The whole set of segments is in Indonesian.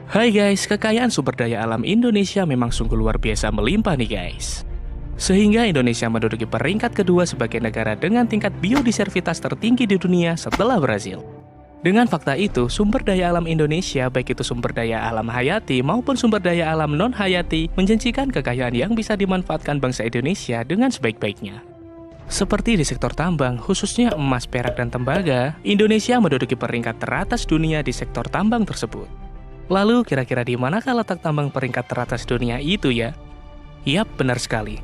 Hai guys, kekayaan sumber daya alam Indonesia memang sungguh luar biasa melimpah nih guys. Sehingga Indonesia menduduki peringkat kedua sebagai negara dengan tingkat biodiversitas tertinggi di dunia setelah Brasil. Dengan fakta itu, sumber daya alam Indonesia, baik itu sumber daya alam hayati maupun sumber daya alam non-hayati, menjanjikan kekayaan yang bisa dimanfaatkan bangsa Indonesia dengan sebaik-baiknya. Seperti di sektor tambang, khususnya emas, perak, dan tembaga, Indonesia menduduki peringkat teratas dunia di sektor tambang tersebut. Lalu, kira-kira di manakah letak tambang peringkat teratas dunia itu ya? Yap, benar sekali.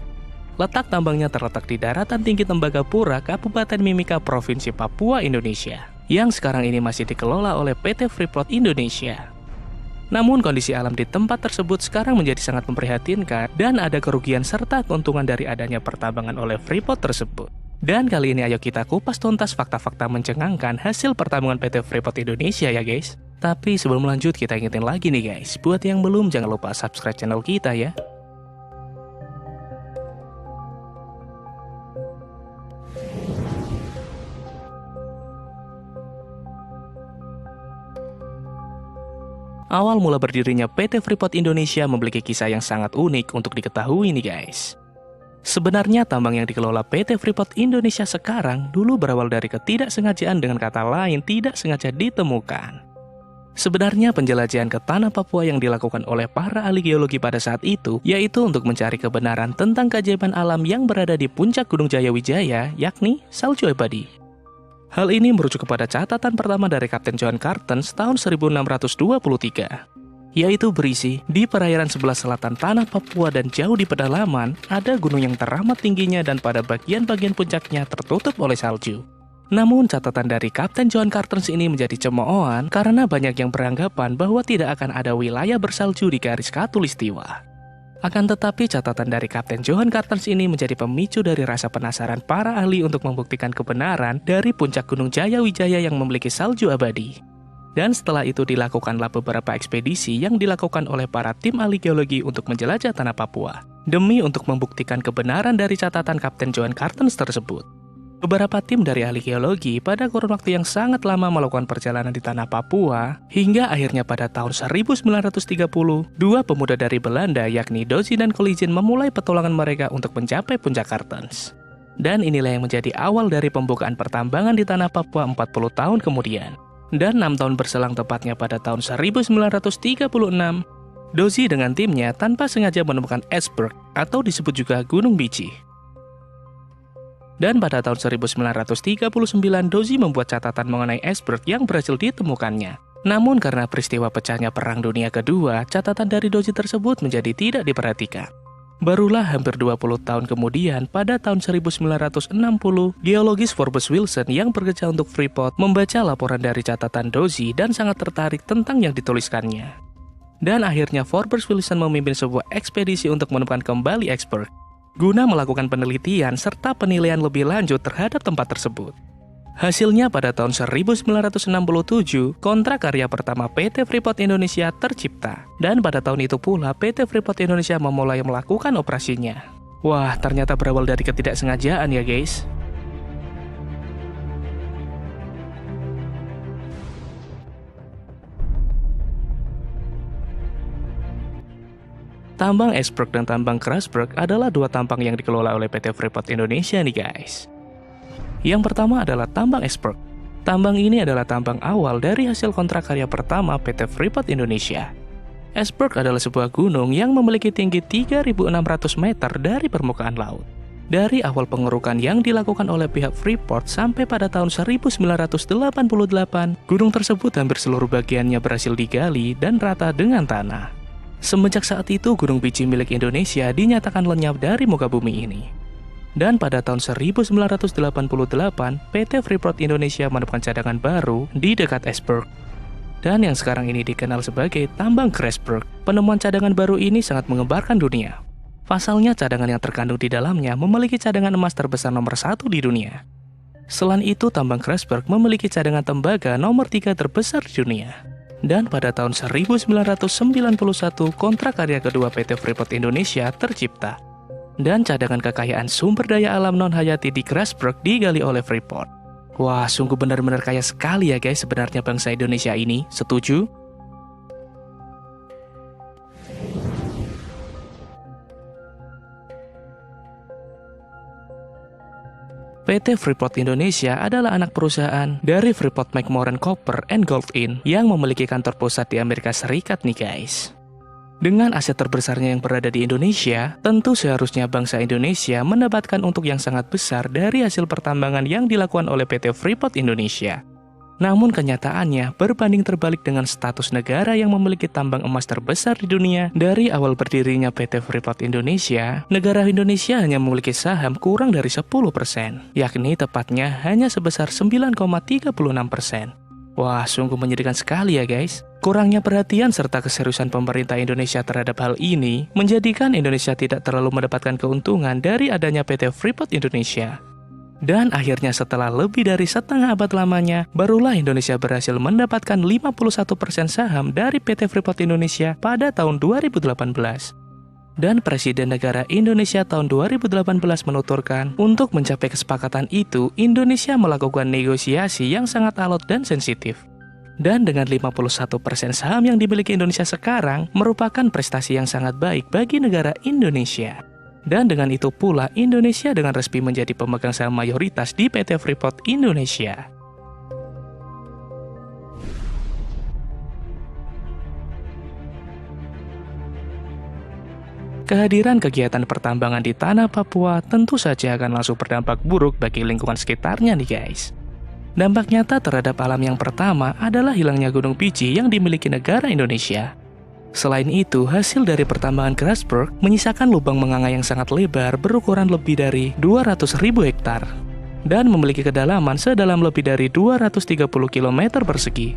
Letak tambangnya terletak di daratan tinggi Tembagapura, Kabupaten Mimika, Provinsi Papua, Indonesia, yang sekarang ini masih dikelola oleh PT Freeport Indonesia. Namun, kondisi alam di tempat tersebut sekarang menjadi sangat memprihatinkan dan ada kerugian serta keuntungan dari adanya pertambangan oleh Freeport tersebut. Dan kali ini ayo kita kupas tuntas fakta-fakta mencengangkan hasil pertambangan PT Freeport Indonesia ya guys. Tapi sebelum lanjut kita ingetin lagi nih guys, buat yang belum jangan lupa subscribe channel kita ya. Awal mula berdirinya PT Freeport Indonesia memiliki kisah yang sangat unik untuk diketahui nih guys. Sebenarnya tambang yang dikelola PT Freeport Indonesia sekarang dulu berawal dari ketidaksengajaan, dengan kata lain tidak sengaja ditemukan. Sebenarnya penjelajahan ke tanah Papua yang dilakukan oleh para ahli geologi pada saat itu yaitu untuk mencari kebenaran tentang keajaiban alam yang berada di puncak Gunung Jayawijaya, yakni salju abadi. Hal ini merujuk kepada catatan pertama dari Kapten John Cartens tahun 1623, yaitu berisi, di perairan sebelah selatan tanah Papua dan jauh di pedalaman, ada gunung yang teramat tingginya dan pada bagian-bagian puncaknya tertutup oleh salju. Namun catatan dari Kapten John Cartens ini menjadi cemoohan karena banyak yang beranggapan bahwa tidak akan ada wilayah bersalju di garis khatulistiwa. Akan tetapi catatan dari Kapten John Cartens ini menjadi pemicu dari rasa penasaran para ahli untuk membuktikan kebenaran dari puncak Gunung Jayawijaya yang memiliki salju abadi. Dan setelah itu dilakukanlah beberapa ekspedisi yang dilakukan oleh para tim ahli geologi untuk menjelajah tanah Papua, demi untuk membuktikan kebenaran dari catatan Kapten John Cartens tersebut. Beberapa tim dari ahli geologi pada kurun waktu yang sangat lama melakukan perjalanan di tanah Papua, hingga akhirnya pada tahun 1930, dua pemuda dari Belanda yakni Dozi dan Coligin memulai petualangan mereka untuk mencapai puncak Cartens. Dan inilah yang menjadi awal dari pembukaan pertambangan di tanah Papua 40 tahun kemudian. Dan 6 tahun berselang tepatnya pada tahun 1936, Dozi dengan timnya tanpa sengaja menemukan iceberg atau disebut juga Gunung Biji. Dan pada tahun 1939, Dozi membuat catatan mengenai iceberg yang berhasil ditemukannya. Namun karena peristiwa pecahnya Perang Dunia Kedua, catatan dari Dozi tersebut menjadi tidak diperhatikan. Barulah hampir 20 tahun kemudian, pada tahun 1960, geologis Forbes Wilson yang bekerja untuk Freeport membaca laporan dari catatan Dozi dan sangat tertarik tentang yang dituliskannya. Dan akhirnya Forbes Wilson memimpin sebuah ekspedisi untuk menemukan kembali iceberg, guna melakukan penelitian serta penilaian lebih lanjut terhadap tempat tersebut. Hasilnya pada tahun 1967, kontrak karya pertama PT Freeport Indonesia tercipta. Dan pada tahun itu pula PT Freeport Indonesia memulai melakukan operasinya. Wah, ternyata berawal dari ketidaksengajaan ya guys. Tambang Iceberg dan tambang Grasberg adalah dua tambang yang dikelola oleh PT Freeport Indonesia nih guys. Yang pertama adalah tambang Iceberg. Tambang ini adalah tambang awal dari hasil kontrak karya pertama PT Freeport Indonesia. Iceberg adalah sebuah gunung yang memiliki tinggi 3.600 meter dari permukaan laut. Dari awal pengerukan yang dilakukan oleh pihak Freeport sampai pada tahun 1988, gunung tersebut hampir seluruh bagiannya berhasil digali dan rata dengan tanah. Semenjak saat itu, Gunung Biji milik Indonesia dinyatakan lenyap dari muka bumi ini. Dan pada tahun 1988, PT Freeport Indonesia menemukan cadangan baru di dekat iceberg. Dan yang sekarang ini dikenal sebagai tambang Grasberg. Penemuan cadangan baru ini sangat mengembarkan dunia. Pasalnya, cadangan yang terkandung di dalamnya memiliki cadangan emas terbesar nomor 1 di dunia. Selain itu, tambang Grasberg memiliki cadangan tembaga nomor 3 terbesar di dunia. Dan pada tahun 1991, kontrak karya kedua PT Freeport Indonesia tercipta. Dan cadangan kekayaan sumber daya alam non-hayati di Grasberg digali oleh Freeport. Wah, sungguh benar-benar kaya sekali ya guys sebenarnya bangsa Indonesia ini, setuju? PT Freeport Indonesia adalah anak perusahaan dari Freeport-McMoRan Copper and Gold Inc. yang memiliki kantor pusat di Amerika Serikat nih guys. Dengan aset terbesarnya yang berada di Indonesia, tentu seharusnya bangsa Indonesia mendapatkan untuk yang sangat besar dari hasil pertambangan yang dilakukan oleh PT Freeport Indonesia. Namun kenyataannya berbanding terbalik dengan status negara yang memiliki tambang emas terbesar di dunia. Dari awal berdirinya PT Freeport Indonesia, negara Indonesia hanya memiliki saham kurang dari 10%, yakni tepatnya hanya sebesar 9,36%. Wah, sungguh menyedihkan sekali ya guys. Kurangnya perhatian serta keseriusan pemerintah Indonesia terhadap hal ini menjadikan Indonesia tidak terlalu mendapatkan keuntungan dari adanya PT Freeport Indonesia. Dan akhirnya setelah lebih dari setengah abad lamanya, barulah Indonesia berhasil mendapatkan 51% saham dari PT Freeport Indonesia pada tahun 2018. Dan Presiden Negara Indonesia tahun 2018 menuturkan, untuk mencapai kesepakatan itu, Indonesia melakukan negosiasi yang sangat alot dan sensitif. Dan dengan 51% saham yang dimiliki Indonesia sekarang, merupakan prestasi yang sangat baik bagi negara Indonesia. Dan dengan itu pula, Indonesia dengan resmi menjadi pemegang saham mayoritas di PT Freeport Indonesia. Kehadiran kegiatan pertambangan di tanah Papua tentu saja akan langsung berdampak buruk bagi lingkungan sekitarnya nih guys. Dampak nyata terhadap alam yang pertama adalah hilangnya gunung biji yang dimiliki negara Indonesia. Selain itu, hasil dari pertambangan Grasberg menyisakan lubang menganga yang sangat lebar berukuran lebih dari 200.000 hektar dan memiliki kedalaman sedalam lebih dari 230 km persegi.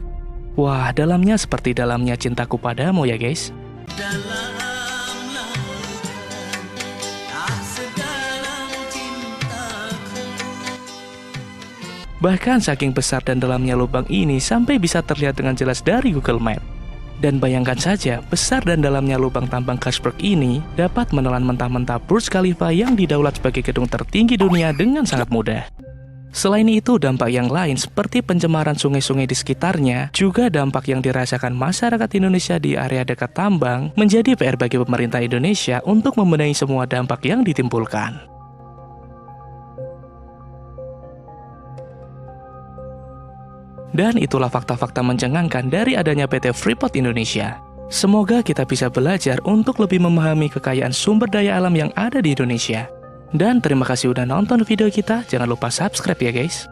Wah, dalamnya seperti dalamnya cintaku padamu ya guys. Bahkan saking besar dan dalamnya lubang ini sampai bisa terlihat dengan jelas dari Google Map. Dan bayangkan saja, besar dan dalamnya lubang tambang Grasberg ini dapat menelan mentah-mentah Burj Khalifa yang didaulat sebagai gedung tertinggi dunia dengan sangat mudah. Selain itu, dampak yang lain seperti pencemaran sungai-sungai di sekitarnya, juga dampak yang dirasakan masyarakat Indonesia di area dekat tambang, menjadi PR bagi pemerintah Indonesia untuk membenahi semua dampak yang ditimbulkan. Dan itulah fakta-fakta mencengangkan dari adanya PT Freeport Indonesia. Semoga kita bisa belajar untuk lebih memahami kekayaan sumber daya alam yang ada di Indonesia. Dan terima kasih udah nonton video kita, jangan lupa subscribe ya guys.